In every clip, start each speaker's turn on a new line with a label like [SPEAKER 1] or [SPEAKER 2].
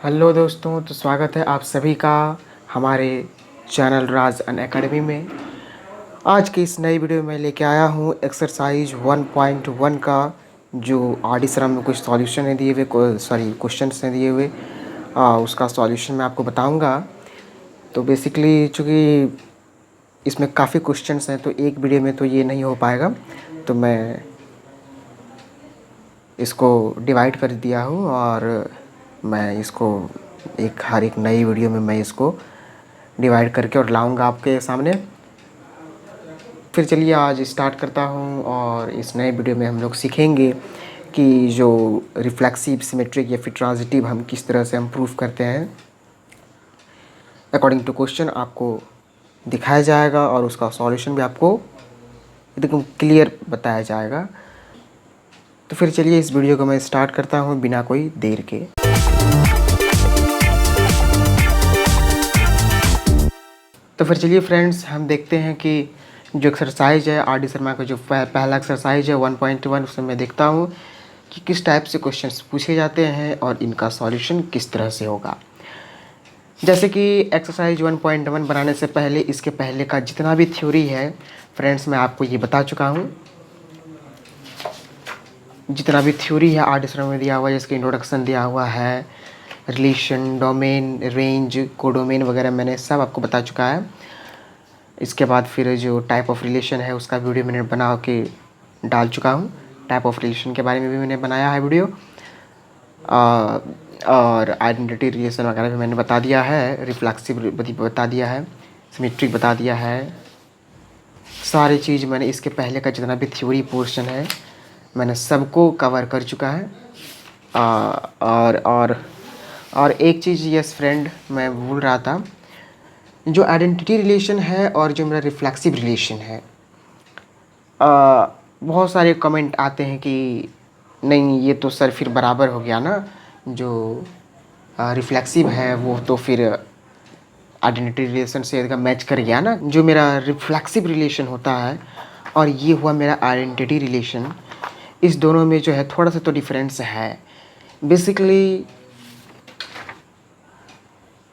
[SPEAKER 1] Hello दोस्तों, तो स्वागत है आप सभी का हमारे चैनल राज अन अकेडमी में। आज की इस नई वीडियो में लेके आया हूँ एक्सरसाइज 1.1 का जो आरडी सर में कुछ सॉल्यूशन है दिए हुए, सॉरी क्वेश्चंस हैं दिए हुए, उसका सॉल्यूशन मैं आपको बताऊंगा। तो बेसिकली चूँकि इसमें काफ़ी क्वेश्चंस हैं तो एक वीडियो में तो ये नहीं हो पाएगा, तो मैं इसको डिवाइड कर दिया हूँ और मैं इसको हर एक नई वीडियो में मैं इसको डिवाइड करके और लाऊंगा आपके सामने। फिर चलिए आज स्टार्ट करता हूँ और इस नए वीडियो में हम लोग सीखेंगे कि जो रिफ्लेक्सिव, सिमेट्रिक या फिर ट्रांजिटिव हम किस तरह से हम प्रूफ करते हैं। अकॉर्डिंग टू क्वेश्चन आपको दिखाया जाएगा और उसका सॉल्यूशन भी आपको एकदम क्लियर बताया जाएगा। तो फिर चलिए इस वीडियो को मैं स्टार्ट करता हूँ बिना कोई देर के। तो फिर चलिए फ्रेंड्स, हम देखते हैं कि जो एक्सरसाइज है आर डी शर्मा का जो पहला एक्सरसाइज है 1.1, उसमें मैं देखता हूँ कि किस टाइप से क्वेश्चंस पूछे जाते हैं और इनका सॉल्यूशन किस तरह से होगा। जैसे कि एक्सरसाइज 1.1 बनाने से पहले इसके पहले का जितना भी थ्योरी है फ्रेंड्स मैं आपको ये बता चुका हूँ। जितना भी थ्योरी है आर डी शर्मा में दिया हुआ है, जिसका इंट्रोडक्शन दिया हुआ है, रिलेशन, डोमेन, रेंज, कोडोमेन वगैरह मैंने सब आपको बता चुका है। इसके बाद फिर जो टाइप ऑफ रिलेशन है उसका वीडियो मैंने बना के डाल चुका हूँ। टाइप ऑफ रिलेशन के बारे में भी मैंने बनाया है वीडियो, और आइडेंटिटी रिलेशन वगैरह भी मैंने बता दिया है, रिफ्लेक्सिव बता दिया है, सिमेट्रिक बता दिया है। सारी चीज़ मैंने इसके पहले का जितना भी थ्योरी पोर्शन है मैंने सबको कवर कर चुका है। और एक चीज़ यस फ्रेंड मैं भूल रहा था, जो आइडेंटिटी रिलेशन है और जो मेरा रिफ्लेक्सिव रिलेशन है, बहुत सारे कमेंट आते हैं कि नहीं ये तो सर फिर बराबर हो गया ना, जो रिफ्लेक्सिव है वो तो फिर आइडेंटिटी रिलेशन से एकदम मैच कर गया ना। जो मेरा रिफ्लेक्सिव रिलेशन होता है और ये हुआ मेरा आइडेंटिटी रिलेशन, इस दोनों में जो है थोड़ा सा तो डिफरेंस है। बेसिकली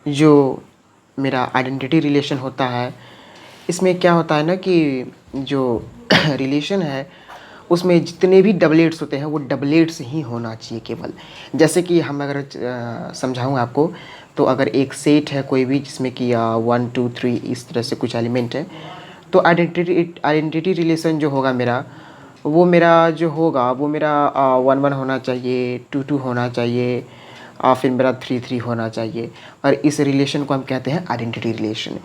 [SPEAKER 1] जो मेरा आइडेंटिटी रिलेशन होता है इसमें क्या होता है ना कि जो रिलेशन है उसमें जितने भी डबलेट्स होते हैं वो डबलेट्स ही होना चाहिए केवल। जैसे कि हम अगर समझाऊँ आपको, तो अगर एक सेट है कोई भी जिसमें कि 1 2 3 इस तरह से कुछ एलिमेंट है, तो आइडेंटिटी रिलेशन जो होगा मेरा, वो मेरा 1 1 होना चाहिए, 2 2 होना चाहिए, फिर मेरा 3 3 होना चाहिए। और इस रिलेशन को हम कहते हैं आइडेंटिटी रिलेशन।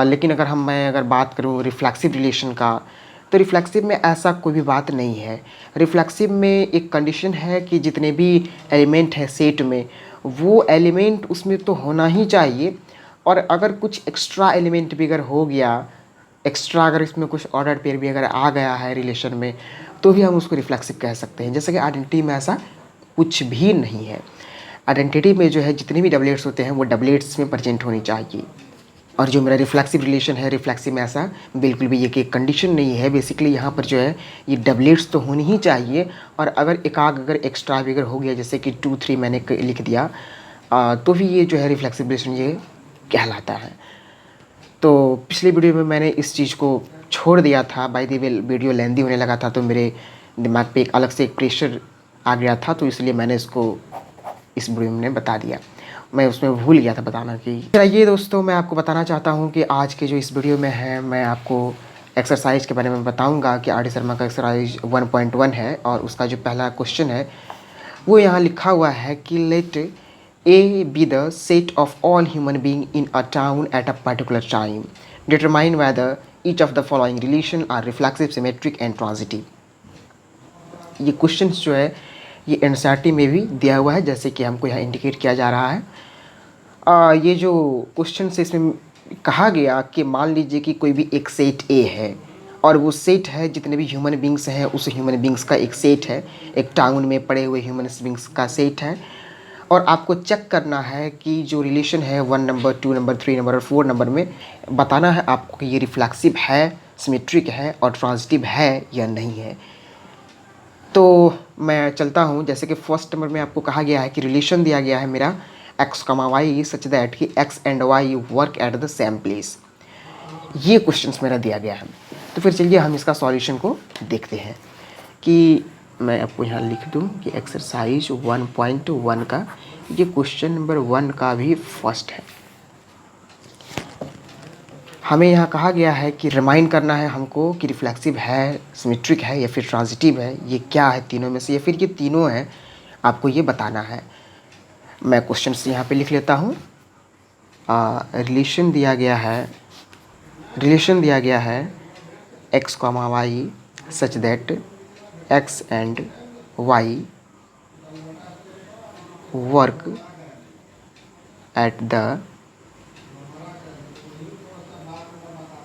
[SPEAKER 1] लेकिन मैं अगर बात करूँ रिफ्लेक्सिव रिलेशन का, तो रिफ्लेक्सिव में ऐसा कोई भी बात नहीं है। रिफ्लेक्सिव में एक कंडीशन है कि जितने भी एलिमेंट हैं सेट में, वो एलिमेंट उसमें तो होना ही चाहिए, और अगर कुछ एक्स्ट्रा एलिमेंट भी अगर हो गया, एक्स्ट्रा अगर इसमें कुछ ऑर्डर पेयर भी अगर आ गया है रिलेशन में, तो भी हम उसको रिफ्लेक्सिव कह सकते हैं। जैसे कि आइडेंटिटी में ऐसा कुछ भी नहीं है। आइडेंटिटी में जो है जितने भी डबलेट्स होते हैं वो डबलेट्स में प्रेजेंट होनी चाहिए। और जो मेरा रिफ्लेक्सिव रिलेशन है, रिफ्लेक्सिव में ऐसा बिल्कुल भी ये कंडीशन नहीं है। बेसिकली यहाँ पर जो है ये डबलेट्स तो होनी ही चाहिए, और अगर अगर एक्स्ट्रा भी अगर हो गया, जैसे कि 2 3 मैंने लिख दिया, तो भी ये जो है रिफ्लेक्सिव रिलेशन ये कहलाता है। तो पिछले वीडियो में मैंने इस चीज़ को छोड़ दिया था, बाय द वे वीडियो लेंदी होने लगा था तो मेरे दिमाग पे एक अलग से एक प्रेशर आ गया था, तो इसलिए मैंने इसको इस वीडियो में बता दिया। मैं उसमें भूल गया था बताना कि चलिए दोस्तों, मैं आपको बताना चाहता हूँ कि आज के जो इस वीडियो में है मैं आपको एक्सरसाइज के बारे में बताऊँगा कि आर डी शर्मा का एक्सरसाइज 1.1 है, और उसका जो पहला क्वेश्चन है वो यहाँ लिखा हुआ है कि late A be the set of all human being in a town at a particular time. Determine whether each of the following relation are reflexive, symmetric and transitive. ये क्वेश्चंस जो है ये एनसीईआरटी में भी दिया हुआ है, जैसे कि हमको यहाँ इंडिकेट किया जा रहा है। ये जो क्वेश्चन है इसमें कहा गया कि मान लीजिए कि कोई भी एक सेट ए है, और वो सेट है जितने भी ह्यूमन बींग्स हैं उस ह्यूमन बींग्स का एक सेट है, एक टाउन में पड़े हुए ह्यूमन बींग्स का सेट है। और आपको चेक करना है कि जो रिलेशन है 1 नंबर, 2 नंबर, 3 नंबर और 4 नंबर में बताना है आपको कि ये रिफ्लेक्सिव है, सिमेट्रिक है और ट्रांजिटिव है या नहीं है। तो मैं चलता हूँ, जैसे कि फर्स्ट नंबर में आपको कहा गया है कि रिलेशन दिया गया है मेरा X comma Y such that कि X and Y work at the same place. ये क्वेश्चंस मेरा दिया गया है। तो फिर चलिए हम इसका सॉल्यूशन को देखते हैं कि मैं आपको यहाँ लिख दूँ कि एक्सरसाइज 1.1 का ये क्वेश्चन नंबर 1 का भी फर्स्ट है। हमें यहाँ कहा गया है कि रिमाइंड करना है हमको कि रिफ्लेक्सिव है, सिमेट्रिक है या फिर ट्रांजिटिव है, ये क्या है तीनों में से, या फिर ये तीनों हैं, आपको ये बताना है। मैं क्वेश्चन से यहाँ पे लिख लेता हूँ। रिलेशन दिया गया है X comma Y such that X and Y work at the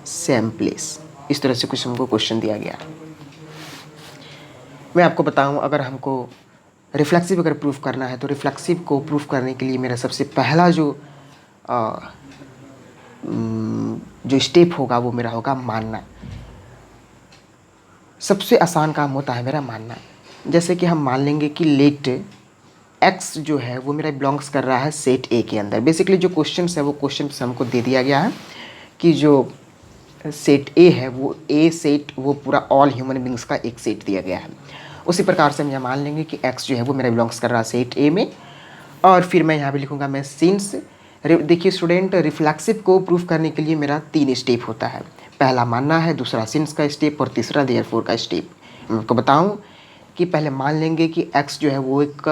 [SPEAKER 1] same place. इस तरह से कुछ हमको क्वेश्चन दिया गया। मैं आपको बताऊं, अगर हमको रिफ्लेक्सिव अगर प्रूफ करना है तो रिफ्लेक्सिव को प्रूफ करने के लिए मेरा सबसे पहला जो स्टेप होगा वो मेरा होगा मानना। सबसे आसान काम होता है मेरा मानना। जैसे कि हम मान लेंगे कि लेट एक्स जो है वो मेरा बिलोंग्स कर रहा है सेट ए के अंदर। बेसिकली जो क्वेश्चंस है वो क्वेश्चंस हमको दे दिया गया है कि जो सेट ए है वो ए सेट वो पूरा ऑल ह्यूमन बींग्स का एक सेट दिया गया है। उसी प्रकार से हम यहाँ मान लेंगे कि एक्स जो है वो मेरा बिलोंग्स कर रहा है सेट ए में। और फिर मैं यहाँ पे लिखूँगा मैं सिंस। देखिए स्टूडेंट, रिफ्लेक्सिव को प्रूफ करने के लिए मेरा 3 स्टेप होता है। पहला मानना है, दूसरा सिंस का स्टेप और तीसरा देयरफॉर का स्टेप। मैं आपको बताऊँ कि पहले मान लेंगे कि एक्स जो है वो एक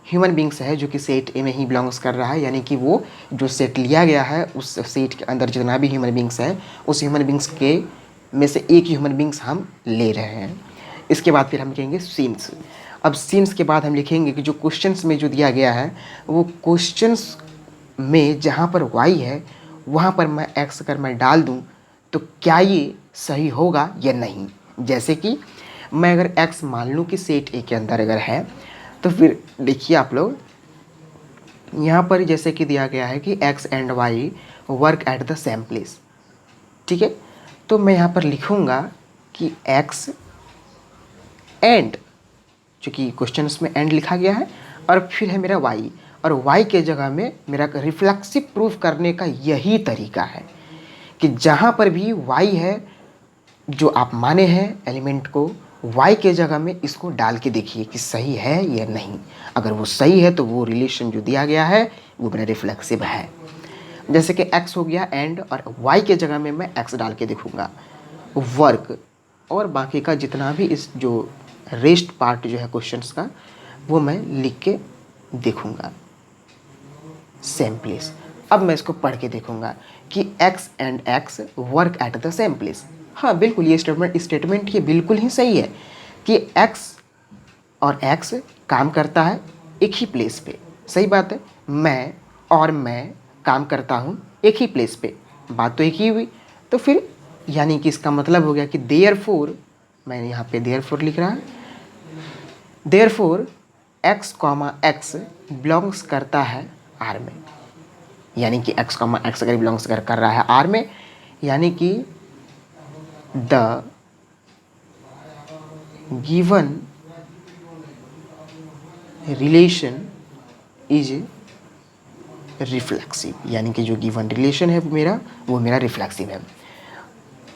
[SPEAKER 1] ह्यूमन बींग्स है जो कि सेट ए में ही बिलोंग्स कर रहा है, यानी कि वो जो सेट लिया गया है उस सेट के अंदर जितना भी ह्यूमन बींग्स है उस ह्यूमन बींग्स के में से एक ह्यूमन बींग्स हम ले रहे हैं। इसके बाद फिर हम लिखेंगे सिंस। अब सिंस के बाद हम लिखेंगे कि जो क्वेश्चंस में जो दिया गया है वो क्वेश्चंस में जहाँ पर वाई है वहाँ पर मैं एक्स अगर मैं डाल दूँ तो क्या ये सही होगा या नहीं। जैसे कि मैं अगर एक्स मान लूँ कि सेट ए के अंदर अगर है तो फिर देखिए आप लोग यहाँ पर जैसे कि दिया गया है कि X and Y work at the same place. ठीक है, तो मैं यहाँ पर लिखूँगा कि एक्स एंड, चूँकि क्वेश्चन में एंड लिखा गया है, और फिर है मेरा वाई, और वाई के जगह में मेरा रिफ्लेक्सिव प्रूफ करने का यही तरीका है कि जहाँ पर भी वाई है जो आप माने हैं एलिमेंट को, y के जगह में इसको डाल के देखिए कि सही है या नहीं। अगर वो सही है तो वो रिलेशन जो दिया गया है वो मेरा रिफ्लेक्सिव है। जैसे कि x हो गया एंड, और y के जगह में मैं x डाल के देखूँगा वर्क, और बाकी का जितना भी इस जो रेस्ट पार्ट जो है क्वेश्चंस का वो मैं लिख के देखूँगा सेम प्लेस। अब मैं इसको पढ़ के देखूँगा कि x and x work at the same place. हाँ बिल्कुल, ये स्टेटमेंट ये बिल्कुल ही सही है कि x और x काम करता है एक ही प्लेस पे। सही बात है, मैं काम करता हूँ एक ही प्लेस पे, बात तो एक ही हुई। तो फिर यानी कि इसका मतलब हो गया कि देयरफॉर, मैंने यहाँ पे देयरफॉर लिख रहा है, therefore x comma x belongs करता है R में। यानी कि x कॉमा x अगर बिलोंग्स कर रहा है R में, यानी कि the given relation is reflexive. यानी कि जो गिवन रिलेशन है वो मेरा रिफ्लेक्सिव है।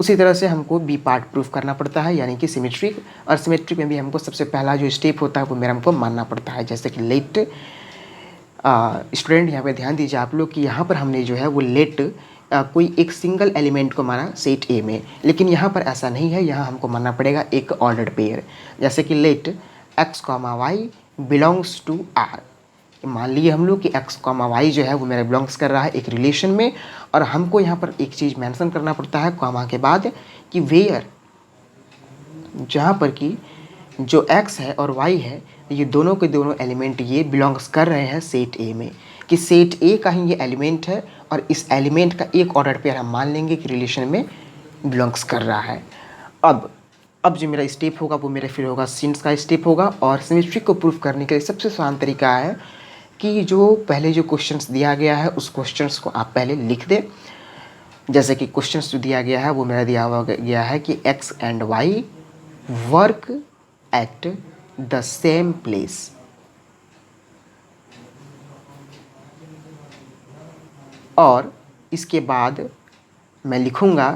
[SPEAKER 1] उसी तरह से हमको बी पार्ट प्रूफ करना पड़ता है, यानी कि सिमेट्रिक, और सिमेट्रिक में भी हमको सबसे पहला जो स्टेप होता है वो मेरा हमको मानना पड़ता है। जैसे कि लेट, स्टूडेंट यहाँ पे ध्यान दीजिए आप लोग कि यहाँ पर हमने जो है वो लेट कोई एक सिंगल एलिमेंट को माना सेट ए में, लेकिन यहाँ पर ऐसा नहीं है। यहाँ हमको मानना पड़ेगा एक ऑर्डर्ड पेयर। जैसे कि let x comma Y belongs to R. मान लिए हम लोग कि एक्स कॉमा वाई जो है वो मेरा बिलोंग्स कर रहा है एक रिलेशन में, और हमको यहाँ पर एक चीज़ मेंशन करना पड़ता है कॉमा के बाद कि वेयर, जहाँ पर कि जो x है और y है ये दोनों के दोनों एलिमेंट ये बिलोंग्स कर रहे हैं सेट ए में, कि सेट ए का ही ये एलिमेंट है और इस एलिमेंट का एक ऑर्डर पेयर हम मान लेंगे कि रिलेशन में बिलोंग्स कर रहा है। अब जो मेरा स्टेप होगा वो मेरा फिर होगा सिंस का स्टेप होगा। और सिमेट्रिक को प्रूफ करने के लिए सबसे आसान तरीका है कि जो पहले जो क्वेश्चंस दिया गया है उस क्वेश्चंस को आप पहले लिख दें। जैसे कि क्वेश्चंस जो दिया गया है वो मेरा दिया हुआ गया है कि x and y work at the same place. और इसके बाद मैं लिखूँगा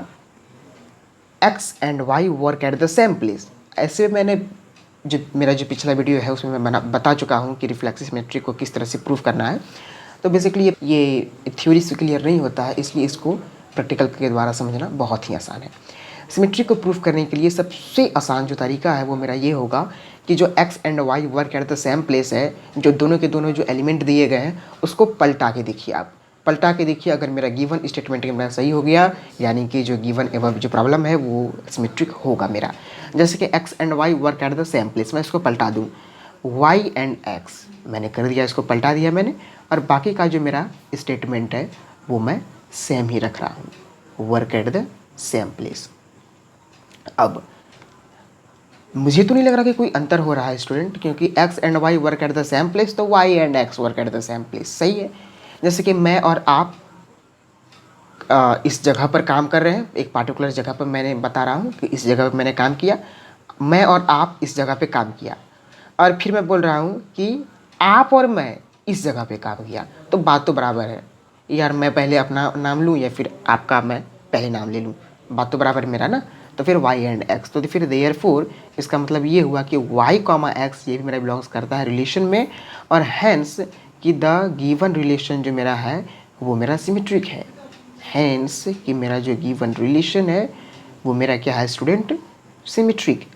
[SPEAKER 1] X and Y work at the same place. ऐसे मैंने जो मेरा जो पिछला वीडियो है उसमें मैं बता चुका हूँ कि रिफ्लेक्सिव सिमेट्री को किस तरह से प्रूव करना है। तो बेसिकली ये थ्योरी से क्लियर नहीं होता है, इसलिए इसको प्रैक्टिकल के द्वारा समझना बहुत ही आसान है। सिमेट्री को प्रूव करने के लिए सबसे आसान जो तरीका है वो मेरा ये होगा कि जो X and Y work at the same place है, जो दोनों के दोनों जो एलिमेंट दिए गए हैं उसको पलटा के देखिए। आप पलटा के देखिए, अगर मेरा गिवन स्टेटमेंट मेरा सही हो गया, यानी कि जो गिवन एवं जो प्रॉब्लम है वो सिमेट्रिक होगा मेरा। जैसे कि X and Y work at the same place, मैं इसको पलटा दूँ वाई एंड एक्स, मैंने कर दिया, इसको पलटा दिया मैंने, और बाकी का जो मेरा स्टेटमेंट है वो मैं सेम ही रख रहा हूँ, work at the same place. अब मुझे तो नहीं लग रहा कि कोई अंतर हो रहा है स्टूडेंट, क्योंकि x and y work at the same place, तो y and x work at the same place, सही है। जैसे कि मैं और आप इस जगह पर काम कर रहे हैं, एक पार्टिकुलर जगह पर मैंने बता रहा हूँ कि इस जगह पर मैंने काम किया, मैं और आप इस जगह पे काम किया, और फिर मैं बोल रहा हूँ कि आप और मैं इस जगह पे काम किया, तो बात तो बराबर है यार। मैं पहले अपना नाम लूँ या फिर आपका मैं पहले नाम ले लूँ, बात तो बराबर है मेरा ना। तो फिर y एंड x, तो फिर देयरफॉर इसका मतलब ये हुआ कि y कॉमा x ये भी मेरा बिलोंग्स करता है रिलेशन में, और हैंस कि द गिवन रिलेशन जो मेरा है वो मेरा सिमेट्रिक है। हैंस कि मेरा जो गिवन रिलेशन है वो मेरा क्या है स्टूडेंट, सिमेट्रिक।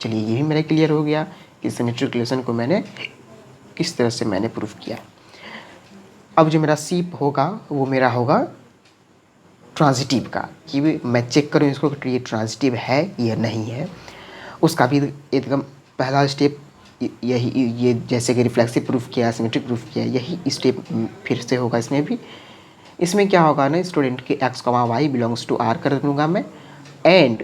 [SPEAKER 1] चलिए ये भी मेरा क्लियर हो गया कि सिमेट्रिक रिलेशन को मैंने किस तरह से मैंने प्रूफ किया। अब जो मेरा सीप होगा वो मेरा होगा ट्रांजिटिव का, कि मैं चेक करूँ इसको कि ये ट्रांजिटिव है या नहीं है। उसका भी एकदम पहला स्टेप यही, ये जैसे कि रिफ्लेक्सिव प्रूफ किया, सिमेट्रिक प्रूफ किया, यही स्टेप फिर से होगा इसमें भी। इसमें क्या होगा ना स्टूडेंट कि X comma Y belongs to R कर दूँगा मैं, एंड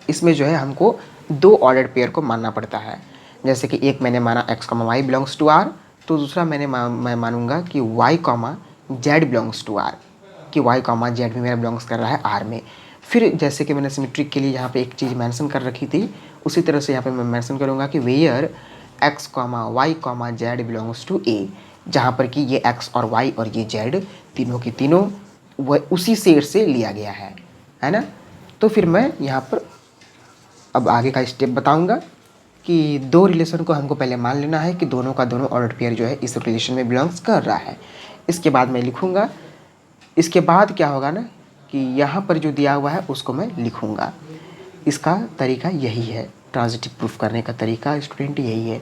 [SPEAKER 1] इसमें जो है हमको दो ऑर्डर्ड पेयर को मानना पड़ता है। जैसे कि एक मैंने माना X comma Y belongs to R, तो दूसरा मैं मानूंगा कि Y comma Z belongs to R, कि वाई कॉमा जेड भी मेरा बिलोंग्स कर रहा है आर में। फिर जैसे कि मैंने सिमेट्रिक के लिए यहाँ पे एक चीज़ मेंशन कर रखी थी, उसी तरह से यहाँ पे मैं मेंशन करूँगा कि where x comma Y comma Z belongs to A, जहाँ पर कि ये एक्स और वाई और ये जेड तीनों की तीनों वह उसी सेट से लिया गया है ना। तो फिर मैं यहाँ पर अब आगे का स्टेप बताऊँगा कि दो रिलेशन को हमको पहले मान लेना है कि दोनों का दोनों ऑर्डर पेयर जो है इस रिलेशन में बिलोंग्स कर रहा है। इसके बाद मैं लिखूँगा, इसके बाद क्या होगा ना कि यहाँ पर जो दिया हुआ है उसको मैं लिखूँगा। इसका तरीका यही है, ट्रांजिटिव प्रूफ करने का तरीका स्टूडेंट यही है।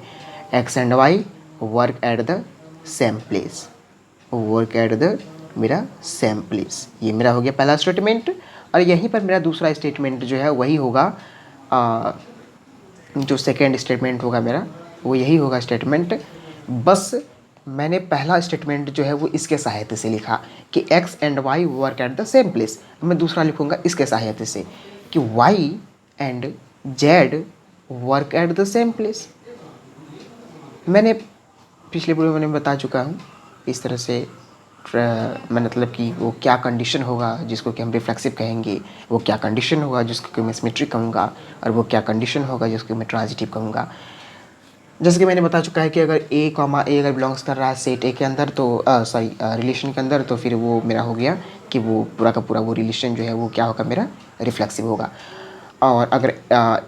[SPEAKER 1] X and Y work at the same place, work at the मेरा सेम प्लेस, ये मेरा हो गया पहला स्टेटमेंट। और यहीं पर मेरा दूसरा स्टेटमेंट जो है वही होगा, जो सेकेंड स्टेटमेंट होगा मेरा वो यही होगा स्टेटमेंट। बस मैंने पहला स्टेटमेंट जो है वो इसके सहायता से लिखा कि X and Y work at the same place, मैं दूसरा लिखूँगा इसके सहायता से कि Y and Z work at the same place. मैंने पिछले वीडियो में बता चुका हूँ इस तरह से मतलब कि वो क्या कंडीशन होगा जिसको कि हम रिफ्लेक्सिव कहेंगे, वो क्या कंडीशन होगा जिसको कि मैं सिमेट्रिक कहूँगा, और वो क्या कंडीशन होगा जिसको मैं ट्रांजिटिव कहूँगा। जैसे कि मैंने बता चुका है कि अगर ए कॉमा ए अगर बिलोंग्स कर रहा है सेट ए के अंदर, तो रिलेशन के अंदर, तो फिर वो मेरा हो गया कि वो पूरा का पूरा वो रिलेशन जो है वो क्या होगा मेरा रिफ्लेक्सिव होगा। और अगर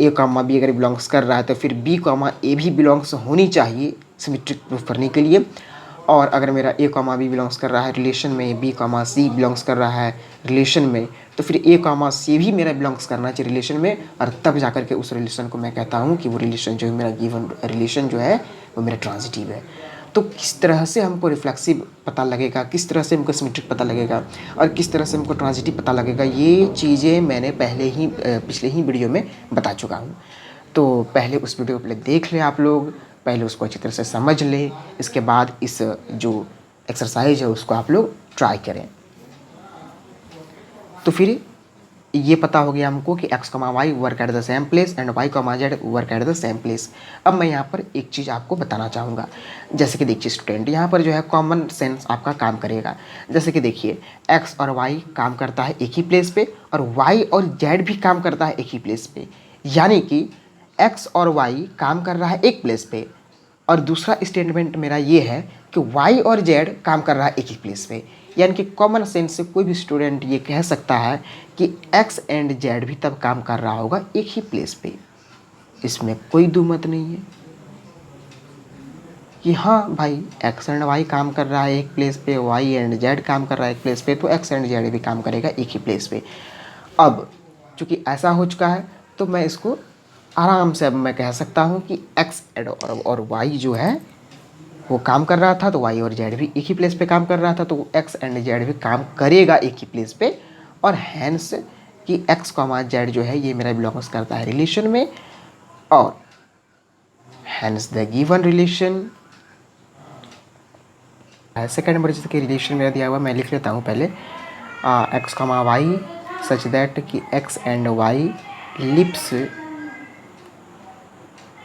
[SPEAKER 1] ए कॉमा बी अगर बिलोंग्स कर रहा है तो फिर बी कॉमा ए भी बिलोंग्स होनी चाहिए सिमेट्रिक प्रूफ करने के लिए। और अगर मेरा ए कॉमा बी बिलोंग्स कर रहा है रिलेशन में, बी कॉमा सी बिलोंग्स कर रहा है रिलेशन में, तो फिर ए कॉमा सी भी मेरा बिलोंग्स करना चाहिए रिलेशन में, और तब जाकर के उस रिलेशन को मैं कहता हूँ कि वो रिलेशन जो है मेरा गिवन रिलेशन जो है वो मेरा ट्रांजिटिव है। तो किस तरह से हमको रिफ्लेक्सिव पता लगेगा, किस तरह से हमको सिमेट्रिक पता लगेगा, और किस तरह से हमको ट्रांजिटिव पता लगेगा, ये चीज़ें मैंने पिछले ही वीडियो में बता चुका हूँ। तो पहले उस वीडियो को देख लें आप लोग, पहले उसको अच्छी तरह से समझ लें, इसके बाद इस जो एक्सरसाइज है उसको आप लोग ट्राई करें। तो फिर ये पता हो गया हमको कि X comma Y work at the same place and Y comma Z work at the same place. अब मैं यहाँ पर एक चीज़ आपको बताना चाहूँगा। जैसे कि देखिए स्टूडेंट, यहाँ पर जो है कॉमन सेंस आपका काम करेगा। जैसे कि देखिए एक्स और वाई काम करता है एक ही प्लेस पे, और वाई और जेड भी काम करता है एक ही प्लेस पे, यानी कि एक्स और वाई काम कर रहा है एक प्लेस पे, और दूसरा स्टेटमेंट मेरा ये है कि वाई और जेड काम कर रहा है एक ही प्लेस पे। यानी कि कॉमन सेंस से कोई भी स्टूडेंट ये कह सकता है कि एक्स एंड जेड भी तब काम कर रहा होगा एक ही प्लेस पे। इसमें कोई दो मत नहीं है कि हाँ भाई एक्स एंड वाई काम कर रहा है एक प्लेस पे, वाई एंड जेड काम कर रहा है एक प्लेस पे, तो एक्स एंड जेड भी काम करेगा एक ही प्लेस पे। अब चूँकि ऐसा हो चुका है तो मैं इसको आराम से अब मैं कह सकता हूँ कि एक्स एंड और वाई जो है वो काम कर रहा था, तो वाई और जेड भी एक ही प्लेस पे काम कर रहा था, तो एक्स एंड जेड भी काम करेगा एक ही प्लेस पे। और हैंस कि एक्स कॉमा जेड जो है ये मेरा बिलोंग्स करता है रिलेशन में, और hence the given relation second number जिसके रिलेशन मेरा दिया हुआ मैं लिख लेता हूँ पहले X comma Y such that कि X and Y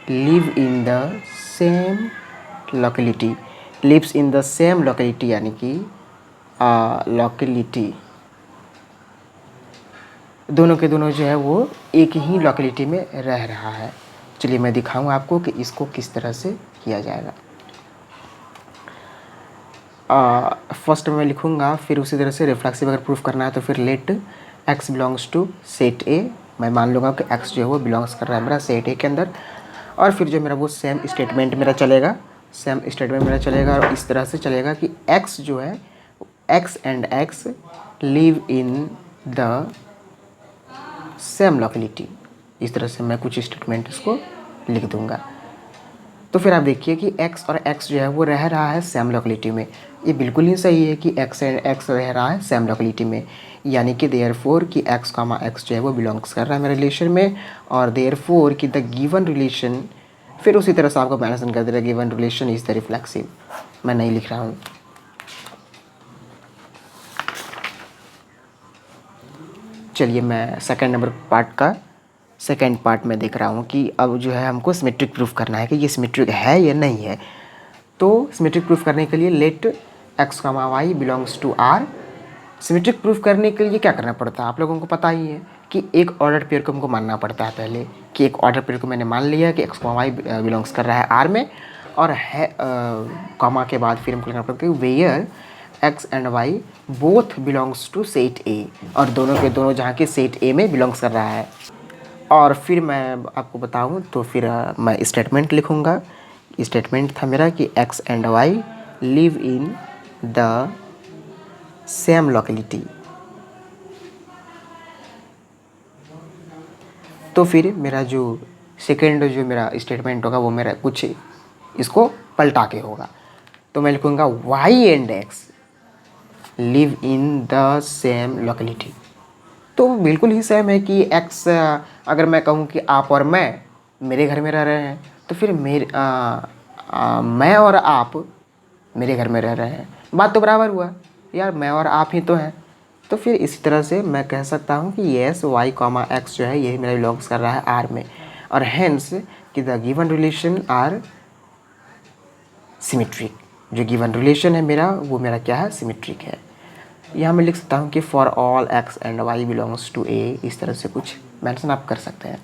[SPEAKER 1] live in the same locality. Lives in the same locality यानी कि लोकेलिटी दोनों के दोनों जो है वो एक ही लोकेलिटी में रह रहा है। चलिए मैं दिखाऊंगा आपको कि इसको किस तरह से किया जाएगा। फर्स्ट में मैं लिखूंगा, फिर उसी तरह से रिफ्लेक्सिव अगर प्रूफ करना है तो फिर let X belongs to set A. मैं मान लूँगा कि एक्स जो है वो बिलोंग्स कर रहा है मेरा सेट ए के अंदर, और फिर जो मेरा वो सेम स्टेटमेंट मेरा चलेगा और इस तरह से चलेगा कि एक्स जो है X and X live in the same locality. इस तरह से मैं कुछ स्टेटमेंट इसको लिख दूंगा। तो फिर आप देखिए कि x और x जो है वो रह रहा है सेम लोकेलिटी में। ये बिल्कुल ही सही है कि x एंड x रह रहा है सेम लोकेलिटी में, यानी कि देयरफॉर कि x कॉमा x जो है वो बिलोंग्स कर रहा है मेरे रिलेशन में, और देयरफॉर कि द गिवन रिलेशन, फिर उसी तरह से आपको मेंशन कर दे रहा है given relation is the reflexive. मैं नहीं लिख रहा हूँ। चलिए मैं सेकेंड पार्ट में देख रहा हूँ कि अब जो है हमको सिमेट्रिक प्रूफ करना है कि ये सिमेट्रिक है या नहीं है। तो सिमेट्रिक प्रूफ करने के लिए let x comma Y belongs to R. Symmetric proof करने के लिए क्या करना पड़ता है आप लोगों को पता ही है कि एक ऑर्डर पेयर को हमको मानना पड़ता है पहले, कि एक ऑर्डर पेयर को मैंने मान लिया कि एक्स कॉमा वाई बिलोंग्स कर रहा है आर में, और है कॉमा के बाद फिर हमको लिखना पड़ता है where x and Y both belongs to set A, और दोनों के दोनों जहाँ के सेट ए में बिलोंग्स कर रहा है। और फिर मैं आपको बताऊं तो फिर मैं स्टेटमेंट लिखूंगा। स्टेटमेंट था मेरा कि X and Y live in the same locality. तो फिर मेरा जो सेकेंड जो मेरा स्टेटमेंट होगा वो मेरा कुछ इसको पलटा के होगा। तो मैं लिखूंगा Y and X live in the same locality. तो बिल्कुल ही सेम है कि एक्स अगर मैं कहूँ कि आप और मैं मेरे घर में रह रहे हैं, तो फिर मैं और आप मेरे घर में रह रहे हैं, बात तो बराबर हुआ यार, मैं और आप ही तो हैं। तो फिर इसी तरह से मैं कह सकता हूँ कि येस वाई कॉमा एक्स जो है यही मेरा बिलोंग्स कर रहा है आर में, और हैंस कि the given relation are symmetric. जो गिवन रिलेशन है मेरा वो मेरा क्या है, सिमेट्रिक है। यहाँ मैं लिख सकता हूँ कि for all X and Y belongs to A, इस तरह से कुछ मेंशन आप कर सकते हैं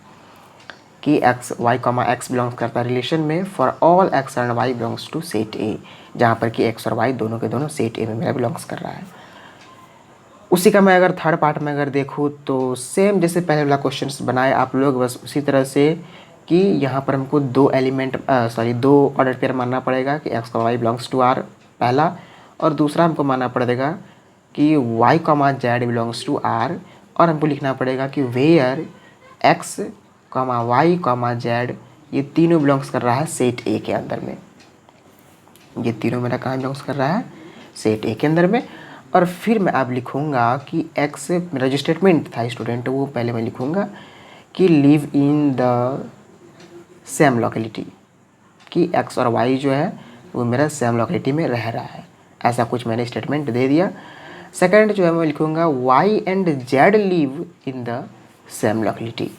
[SPEAKER 1] कि X Y comma X belongs करता है रिलेशन में for all X and Y belongs to set A, जहाँ पर कि एक्स और वाई दोनों के दोनों सेट ए में मेरा बिलोंग्स कर रहा है। उसी का मैं अगर थर्ड पार्ट में अगर देखूँ तो सेम जैसे पहले वाला क्वेश्चन बनाए आप लोग, बस उसी तरह से कि यहाँ पर हमको दो ऑर्डर पेयर मानना पड़ेगा कि एक्स का वाई बिलोंग्स टू आर पहला, और दूसरा हमको मानना पड़ेगा कि y comma Z belongs to R, और हमको लिखना पड़ेगा कि where x comma Y comma Z ये तीनों बिलोंग्स कर रहा है सेट ए के अंदर में। ये तीनों मेरा कहाँ बिलोंग्स कर रहा है, सेट ए के अंदर में। और फिर मैं अब लिखूँगा कि x मेरा जो स्टेटमेंट था स्टूडेंट वो पहले मैं लिखूँगा कि live in the same locality, कि x और y जो है वो मेरा सेम लोकेलिटी में रह रहा है, ऐसा कुछ मैंने स्टेटमेंट दे दिया। सेकंड जो है मैं लिखूँगा y and z live in the same locality.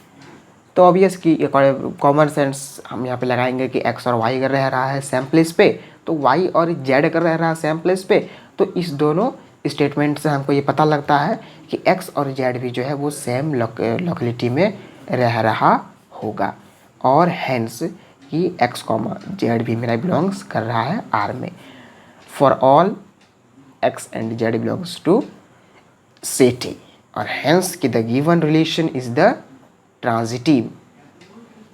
[SPEAKER 1] तो ऑब्वियस कि कॉमन सेंस हम यहाँ पे लगाएंगे कि x और y अगर रह रहा है सेम प्लेस पे, तो y और z अगर रह रहा है सेम प्लेस पे, तो इस दोनों स्टेटमेंट से हमको ये पता लगता है कि x और z भी जो है वो सेम लोकेलिटी में रह रहा होगा, और हैंस कि एक्स कॉमा जेड भी मेरा बिलोंग्स कर रहा है आर में, for all X and Z belongs to set A, और हेंस कि the given relation is the transitive,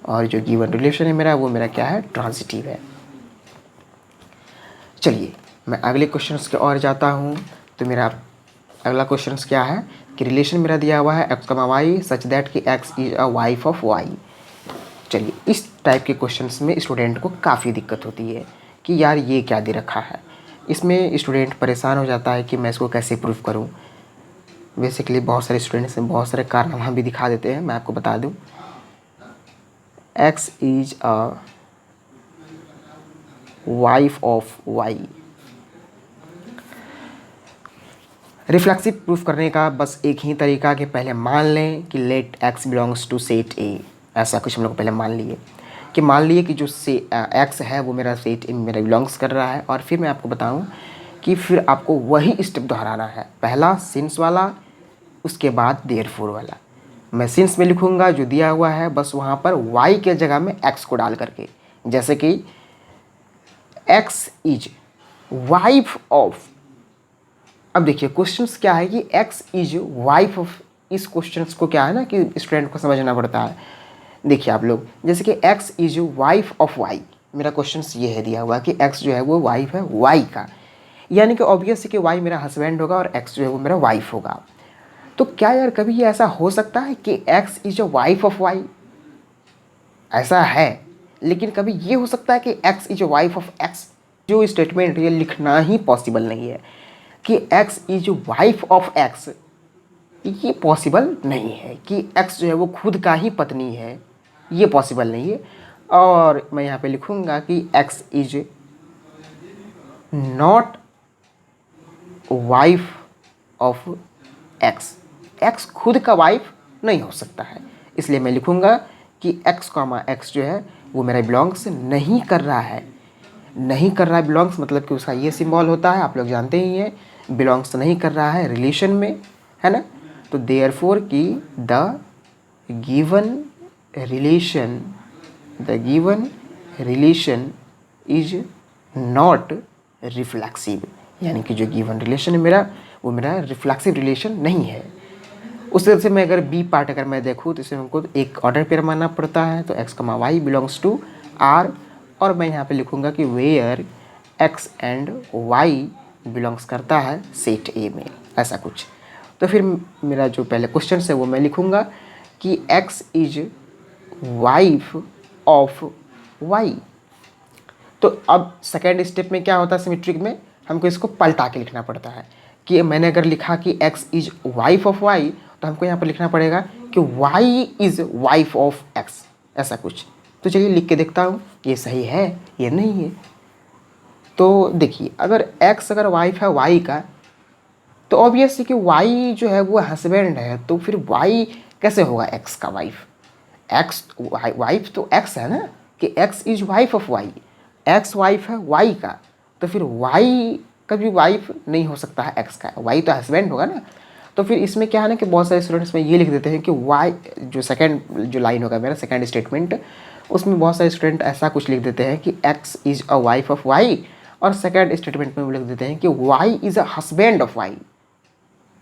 [SPEAKER 1] और जो गिवन रिलेशन है मेरा वो मेरा क्या है, ट्रांजिटिव है। चलिए मैं अगले क्वेश्चंस की ओर जाता हूँ। तो मेरा अगला क्वेश्चंस क्या है कि रिलेशन मेरा दिया हुआ है x comma Y such that कि x is a wife of Y. चलिए इस टाइप के क्वेश्चंस में स्टूडेंट को काफ़ी दिक्कत होती है कि यार ये क्या दे रखा है। इसमें स्टूडेंट परेशान हो जाता है कि मैं इसको कैसे प्रूफ करूँ। बेसिकली बहुत सारे स्टूडेंट्स में बहुत सारे कारनामा भी दिखा देते हैं। मैं आपको बता दूँ, X is a wife of Y. Reflexive proof करने का बस एक ही तरीका कि पहले मान लें कि let X belongs to set A. ऐसा कुछ हम लोग पहले मान लिए कि जो एक्स है वो मेरा सेट ए मेरा बिलोंग्स कर रहा है। और फिर मैं आपको बताऊं कि फिर आपको वही स्टेप दोहराना है, पहला सिंस वाला, उसके बाद देयरफॉर वाला। मैं सिंस में लिखूंगा जो दिया हुआ है, बस वहाँ पर वाई के जगह में एक्स को डाल करके, जैसे कि एक्स इज वाइफ ऑफ। अब देखिए क्वेश्चंस क्या है कि एक्स इज वाइफ ऑफ, इस क्वेश्चंस को क्या है ना कि स्टूडेंट को समझना पड़ता है। देखिए आप लोग, जैसे कि x is wife of Y, मेरा क्वेश्चंस ये है दिया हुआ कि एक्स जो है वो वाइफ है वाई का, यानी कि ऑब्वियस है कि वाई मेरा हस्बैंड होगा और एक्स जो है वो मेरा वाइफ होगा। तो क्या यार कभी ये ऐसा हो सकता है कि x is a wife of Y? ऐसा है, लेकिन कभी ये हो सकता है कि x is a wife of x? जो स्टेटमेंट ये लिखना ही पॉसिबल नहीं है कि x is wife of X, ये पॉसिबल नहीं है कि एक्स जो है वो खुद का ही पत्नी है, ये पॉसिबल नहीं है। और मैं यहाँ पे लिखूँगा कि x is not wife of x, x खुद का वाइफ नहीं हो सकता है। इसलिए मैं लिखूँगा कि एक्स कॉमा एक्स जो है वो मेरा बिलोंग्स नहीं कर रहा है। नहीं कर रहा है बिलोंग्स मतलब कि उसका ये सिंबल होता है, आप लोग जानते ही हैं, बिलोंग्स नहीं कर रहा है रिलेशन में, है ना। तो देयरफॉर कि the given relation is not reflexive, यानी कि जो गिवन रिलेशन है मेरा वो मेरा रिफ्लेक्सिव रिलेशन नहीं है। उस तरह से मैं अगर बी पार्ट अगर मैं देखूँ तो इसमें हमको एक ऑर्डर पेयर मानना पड़ता है। तो x comma y belongs to R, और मैं यहाँ पे लिखूँगा कि where x and Y belongs करता है सेट ए में, ऐसा कुछ। तो फिर मेरा जो पहले क्वेश्चन है वो मैं लिखूँगा कि x is wife of y. तो अब सेकेंड स्टेप में क्या होता है, सिमेट्रिक में हमको इसको पलटा के लिखना पड़ता है कि मैंने अगर लिखा कि x is wife of y, तो हमको यहाँ पर लिखना पड़ेगा कि y is wife of x, ऐसा कुछ। तो चलिए लिख के देखता हूँ ये सही है ये नहीं है। तो देखिए अगर एक्स अगर वाइफ है वाई का, तो ऑब्वियस है कि वाई जो है वो हस्बैंड है, तो फिर वाई कैसे होगा एक्स का वाइफ? एक्स वाइफ तो एक्स है ना, कि x is wife of y, x wife है वाई का, तो फिर वाई कभी वाइफ नहीं हो सकता है एक्स का, वाई तो हस्बैंड होगा ना। तो फिर इसमें क्या है ना कि बहुत सारे स्टूडेंट्स में ये लिख देते हैं कि वाई, जो सेकंड जो लाइन होगा मेरा सेकंड स्टेटमेंट, उसमें बहुत सारे स्टूडेंट ऐसा कुछ लिख देते हैं कि x is a wife of y, और सेकंड स्टेटमेंट में वो लिख देते हैं कि y is a husband of y,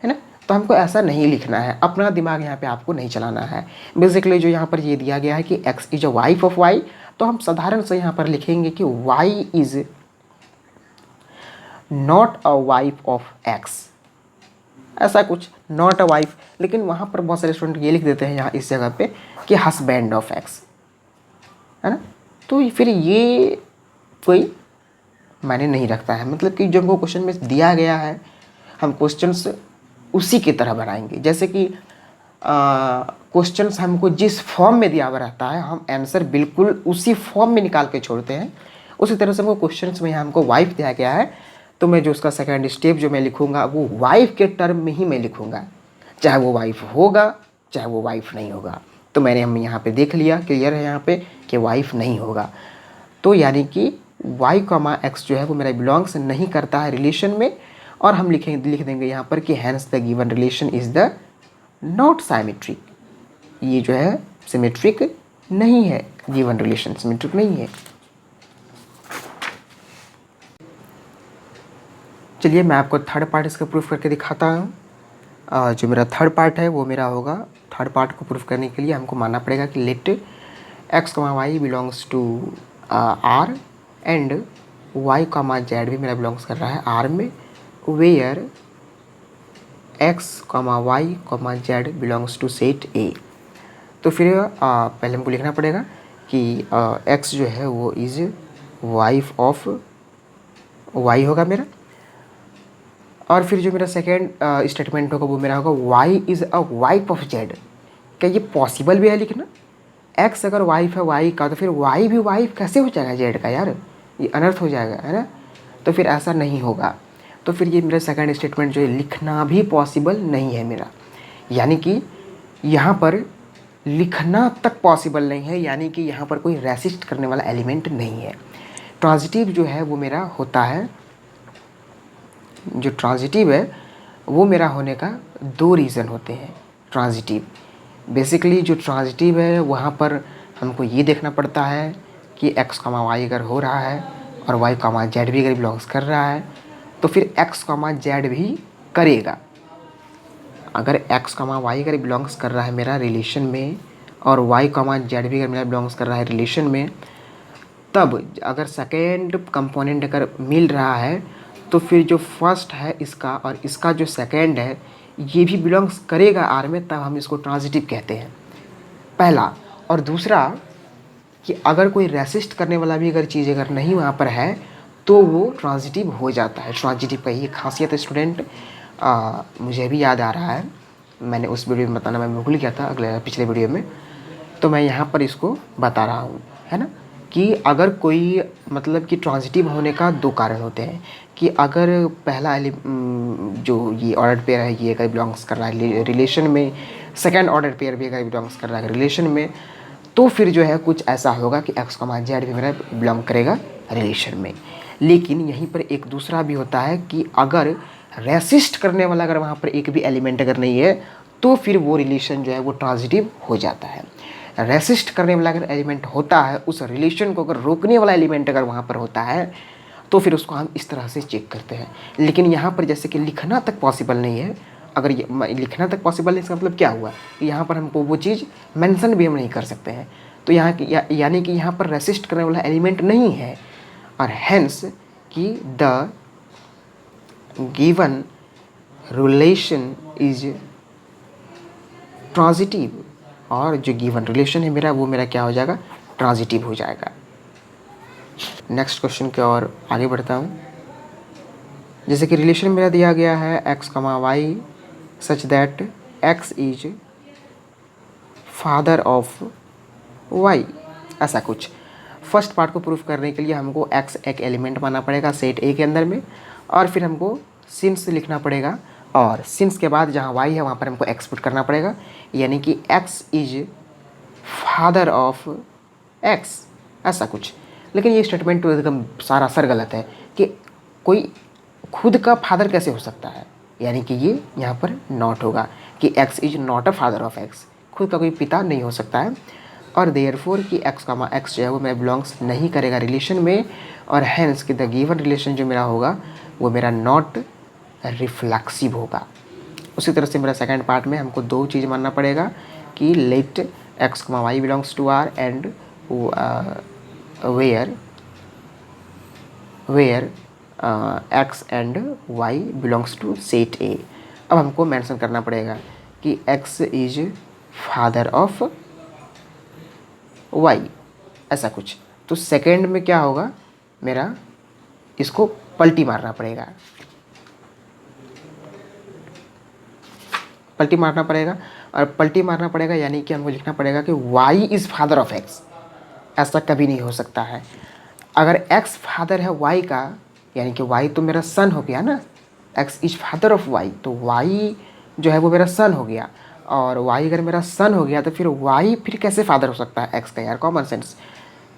[SPEAKER 1] है ना। तो हमको ऐसा नहीं लिखना है, अपना दिमाग यहाँ पे आपको नहीं चलाना है। बेसिकली जो यहाँ पर ये दिया गया है कि x is a wife of y, तो हम साधारण से यहाँ पर लिखेंगे कि y is not a wife of x, ऐसा कुछ, नॉट अ वाइफ। लेकिन वहाँ पर बहुत सारे स्टूडेंट ये लिख देते हैं यहाँ इस जगह पे कि हस्बैंड ऑफ एक्स, है ना। तो फिर ये कोई मायने नहीं रखता है, मतलब कि जो हमको क्वेश्चन में दिया गया है हम क्वेश्चंस उसी की तरह बनाएंगे। जैसे कि क्वेश्चंस हमको जिस फॉर्म में दिया हुआ रहता है हम आंसर बिल्कुल उसी फॉर्म में निकाल के छोड़ते हैं। उसी तरह से हमको क्वेश्चंस में यहाँ हमको वाइफ दिया गया है, तो मैं जो उसका सेकंड स्टेप जो मैं लिखूँगा वो वाइफ के टर्म में ही मैं लिखूँगा, चाहे वो वाइफ होगा चाहे वो वाइफ नहीं होगा। तो मैंने हम यहाँ पे देख लिया, क्लियर है यहाँ पे कि वाइफ नहीं होगा। तो यानी कि वाई कॉमा एक्स जो है वो मेरा बिलोंग्स नहीं करता है रिलेशन में, और हम लिख देंगे यहाँ पर कि hence the given relation is the not symmetric, ये जो है सिमेट्रिक नहीं है, गिवन रिलेशंस में ट्रू नहीं है। चलिए मैं आपको थर्ड पार्ट इसका प्रूफ करके दिखाता हूँ। जो मेरा थर्ड पार्ट है वो मेरा होगा, थर्ड पार्ट को प्रूफ करने के लिए हमको मानना पड़ेगा कि let x comma Y belongs to R and Y comma Z भी मेरा बिलोंग्स कर रहा है आर में, where x comma Y comma Z belongs to set A. तो फिर पहले हमको लिखना पड़ेगा कि एक्स जो है वो इज़ वाइफ ऑफ वाई होगा मेरा, और फिर जो मेरा सेकेंड स्टेटमेंट होगा वो मेरा होगा y is a wife of z. क्या ये पॉसिबल भी है लिखना? एक्स अगर वाइफ है वाई का तो फिर वाई भी वाइफ कैसे हो जाएगा जेड का यार, ये अनर्थ हो जाएगा, है ना। तो फिर ऐसा नहीं होगा। तो फिर ये मेरा सेकंड स्टेटमेंट जो है लिखना भी पॉसिबल नहीं है मेरा, यानी कि यहाँ पर लिखना तक पॉसिबल नहीं है, यानी कि यहाँ पर कोई रेसिस्ट करने वाला एलिमेंट नहीं है। ट्रांजिटिव जो है वो मेरा होता है, जो ट्रांजिटिव है वो मेरा होने का दो रीज़न होते हैं। ट्रांजिटिव बेसिकली जो ट्रांजिटिव है वहाँ पर हमको ये देखना पड़ता है कि एक्स कॉमा वाई अगर हो रहा है और वाई कॉमा जेड भी अगर बिलोंग्स कर रहा है तो फिर एक्स कॉमा जेड भी करेगा। अगर एक्स कॉमा वाई अगर बिलोंग्स कर रहा है मेरा रिलेशन में और वाई कॉमा जेड भी अगर मेरा बिलोंग्स कर रहा है रिलेशन में, तब अगर सेकेंड कंपोनेंट अगर मिल रहा है तो फिर जो फर्स्ट है इसका और इसका जो सेकेंड है ये भी बिलोंग्स करेगा आर में, तब हम इसको ट्रांजिटिव कहते हैं, पहला। और दूसरा कि अगर कोई रेसिस्ट करने वाला भी अगर चीज़ अगर नहीं वहाँ पर है तो वो ट्रांजिटिव हो जाता है। ट्रांजिटिव का ये खासियत है स्टूडेंट, मुझे भी याद आ रहा है, मैंने उस वीडियो में बताना मैं भूल गया था पिछले वीडियो में, तो मैं यहाँ पर इसको बता रहा हूँ, है ना। कि अगर कोई मतलब कि ट्रांजिटिव होने का दो कारण होते हैं कि अगर पहला जो ये ऑर्डर पेयर है ये अगर बिलोंग्स कर रहा है रिलेशन में, सेकंड ऑर्डर पेयर भी अगर बिलोंग्स कर रहा है रिलेशन में, तो फिर जो है कुछ ऐसा होगा कि एक्स कॉमा जेड भी मेरा बिलोंग करेगा रिलेशन में। लेकिन यहीं पर एक दूसरा भी होता है कि अगर रेसिस्ट करने वाला अगर वहाँ पर एक भी एलिमेंट अगर नहीं है तो फिर वो रिलेशन जो है वो ट्रांजिटिव हो जाता है। रेसिस्ट करने वाला अगर एलिमेंट होता है, उस रिलेशन को अगर रोकने वाला एलिमेंट अगर वहाँ पर होता है तो फिर उसको हम इस तरह से चेक करते हैं। लेकिन यहाँ पर जैसे कि लिखना तक पॉसिबल नहीं है, अगर ये लिखना तक पॉसिबल है इसका मतलब क्या हुआ कि यहाँ पर हमको वो चीज़ मेंशन भी हम नहीं कर सकते हैं। तो यहाँ की यानी कि यहाँ पर रेसिस्ट करने वाला एलिमेंट नहीं है, और हेंस कि the given relation is transitive, और जो गिवन रिलेशन है मेरा वो मेरा क्या हो जाएगा, ट्रांजिटिव हो जाएगा। नेक्स्ट क्वेश्चन की ओर आगे बढ़ता हूँ। जैसे कि रिलेशन मेरा दिया गया है x comma Y such that x is father of Y, ऐसा कुछ। फर्स्ट पार्ट को प्रूफ करने के लिए हमको एक्स एक एलिमेंट मानना पड़ेगा सेट ए के अंदर में, और फिर हमको सिंस लिखना पड़ेगा, और सिंस के बाद जहाँ वाई है वहाँ पर हमको एक्स पुट करना पड़ेगा, यानी कि x is father of x, ऐसा कुछ। लेकिन ये स्टेटमेंट तो एकदम सारा सर गलत है कि कोई खुद का फादर कैसे हो सकता है, यानी कि ये यहाँ पर नॉट होगा कि x is not a father of x, खुद का कोई पिता नहीं हो सकता है। और देयरफॉर कि एक्स कामा एक्स जो है वो मेरा बिलोंग्स नहीं करेगा रिलेशन में, और हैंस कि द गिवन रिलेशन जो मेरा होगा वो मेरा नॉट रिफ्लेक्सिव होगा। उसी तरह से मेरा सेकंड पार्ट में हमको दो चीज़ मानना पड़ेगा कि let x comma y belongs to R and where x and Y belongs to set A. अब हमको मेंशन करना पड़ेगा कि x is father of Y, ऐसा कुछ। तो सेकेंड में क्या होगा मेरा, इसको पलटी मारना पड़ेगा, पलटी मारना पड़ेगा, और पलटी मारना पड़ेगा यानी कि हमको लिखना पड़ेगा कि y is father of x. ऐसा कभी नहीं हो सकता है। अगर एक्स फादर है वाई का, यानी कि वाई तो मेरा सन हो गया ना, x is father of y, तो वाई जो है वो मेरा सन हो गया, और वाई अगर मेरा सन हो गया तो फिर वाई फिर कैसे फादर हो सकता है एक्स का, यार कॉमन सेंस।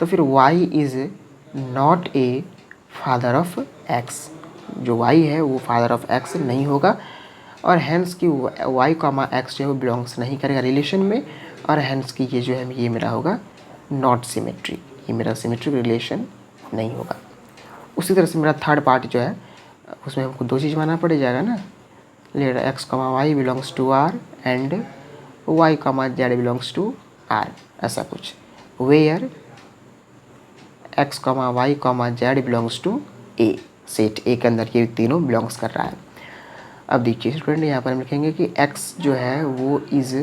[SPEAKER 1] तो फिर y is not a father of x, जो वाई है वो फादर ऑफ एक्स नहीं होगा, और हैंस की वाई कॉमा एक्स जो है वो बिलोंग्स नहीं करेगा रिलेशन में, और हैंस की ये जो है ये मेरा होगा नॉट सिमेट्रिक, ये मेरा सिमेट्रिक रिलेशन नहीं होगा। उसी तरह से मेरा थर्ड पार्ट जो है उसमें हमको दो चीज़ मानना पड़ जाएगा ना, let x comma y belongs to R and y comma z belongs to R, ऐसा कुछ, where x comma y comma z belongs to A, set A के अंदर ये तीनों बिलोंग्स कर रहा है। अब देखिए स्टूडेंट, यहाँ पर हम लिखेंगे कि एक्स जो है वो इज़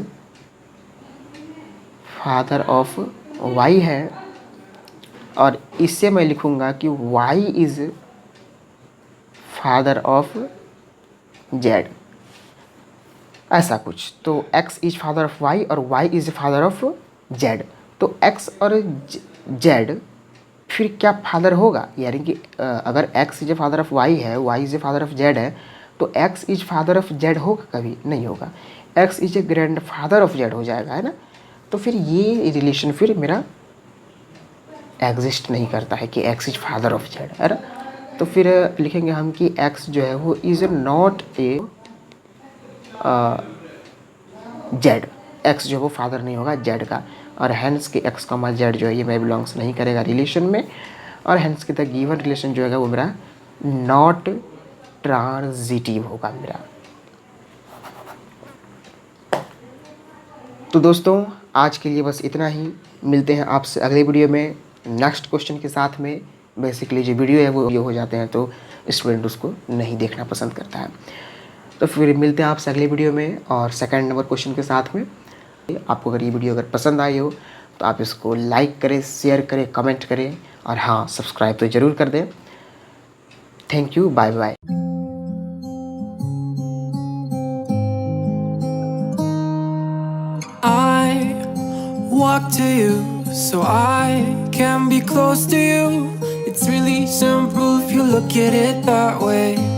[SPEAKER 1] फादर ऑफ वाई है, और इससे मैं लिखूँगा कि y is father of z, ऐसा कुछ। तो x is father of y और y is father of z। तो x और z फिर क्या फादर होगा, यानी कि अगर x is father of y है, y is father of z है, तो x is father of z होगा, कभी नहीं होगा। x is a grand father of z हो जाएगा, है ना। तो फिर ये रिलेशन फिर मेरा एग्जिस्ट नहीं करता है कि x is father of z, है ना। तो फिर लिखेंगे हम कि x जो है वो is not A Z, x जो है वो फादर नहीं होगा जेड का, और हैंस के एक्स कमा जेड जो है ये मैं बिलोंग्स नहीं करेगा रिलेशन में, और हैंस के द गिवन रिलेशन जो है वो मेरा नॉट ट्रांजिटिव होगा मेरा। तो दोस्तों आज के लिए बस इतना ही, मिलते हैं आपसे अगले वीडियो में नेक्स्ट क्वेश्चन के साथ में। बेसिकली जो वीडियो है वो हो जाते हैं तो स्टूडेंट उसको नहीं देखना पसंद करता है। तो फिर मिलते हैं आपसे अगले वीडियो में और सेकंड नंबर क्वेश्चन के साथ में। आपको अगर ये वीडियो अगर पसंद आई हो तो आप इसको लाइक करें, शेयर करें, कमेंट करें, और हाँ सब्सक्राइब तो ज़रूर कर दें। Thank you, bye bye.
[SPEAKER 2] Walk to you so I can be close to you. It's really simple if you look at it that way.